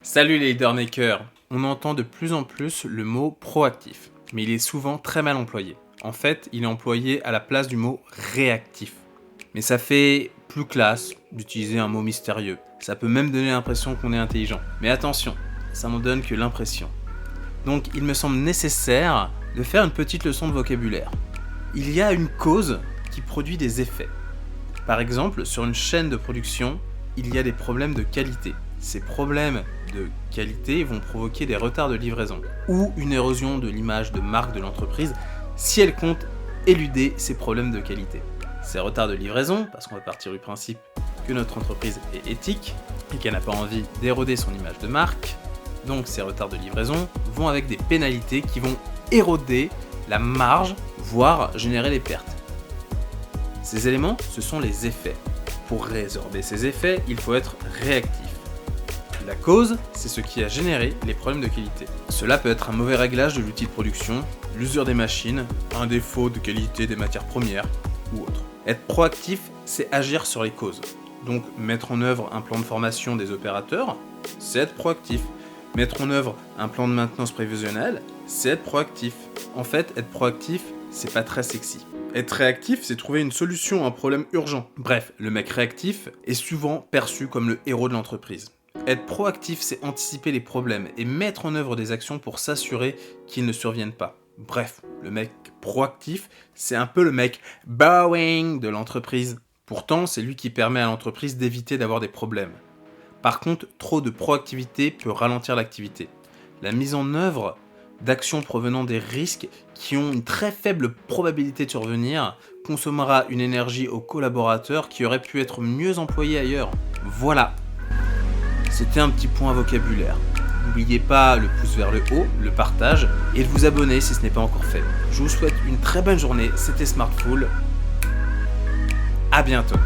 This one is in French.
Salut les leadermakers. On entend de plus en plus le mot proactif, mais il est souvent très mal employé. En fait, il est employé à la place du mot réactif. Mais ça fait plus classe d'utiliser un mot mystérieux. Ça peut même donner l'impression qu'on est intelligent. Mais attention, ça n'en donne que l'impression. Donc il me semble nécessaire de faire une petite leçon de vocabulaire. Il y a une cause qui produit des effets. Par exemple, sur une chaîne de production, il y a des problèmes de qualité. Ces problèmes de qualité vont provoquer des retards de livraison ou une érosion de l'image de marque de l'entreprise si elle compte éluder ces problèmes de qualité. Ces retards de livraison, parce qu'on va partir du principe que notre entreprise est éthique et qu'elle n'a pas envie d'éroder son image de marque, donc ces retards de livraison vont avec des pénalités qui vont éroder la marge, voire générer des pertes. Ces éléments, ce sont les effets. Pour résorber ces effets, il faut être réactif. La cause, c'est ce qui a généré les problèmes de qualité. Cela peut être un mauvais réglage de l'outil de production, l'usure des machines, un défaut de qualité des matières premières ou autre. Être proactif, c'est agir sur les causes. Donc mettre en œuvre un plan de formation des opérateurs, c'est être proactif. Mettre en œuvre un plan de maintenance prévisionnelle, c'est être proactif. En fait, être proactif, c'est pas très sexy. Être réactif, c'est trouver une solution à un problème urgent. Bref, le mec réactif est souvent perçu comme le héros de l'entreprise. Être proactif, c'est anticiper les problèmes et mettre en œuvre des actions pour s'assurer qu'ils ne surviennent pas. Bref, le mec proactif, c'est un peu le mec Boeing de l'entreprise. Pourtant, c'est lui qui permet à l'entreprise d'éviter d'avoir des problèmes. Par contre, trop de proactivité peut ralentir l'activité. La mise en œuvre d'actions provenant des risques qui ont une très faible probabilité de survenir consommera une énergie aux collaborateurs qui aurait pu être mieux employée ailleurs. Voilà. C'était un petit point vocabulaire. N'oubliez pas le pouce vers le haut, le partage et de vous abonner si ce n'est pas encore fait. Je vous souhaite une très bonne journée, c'était Smartful. À bientôt.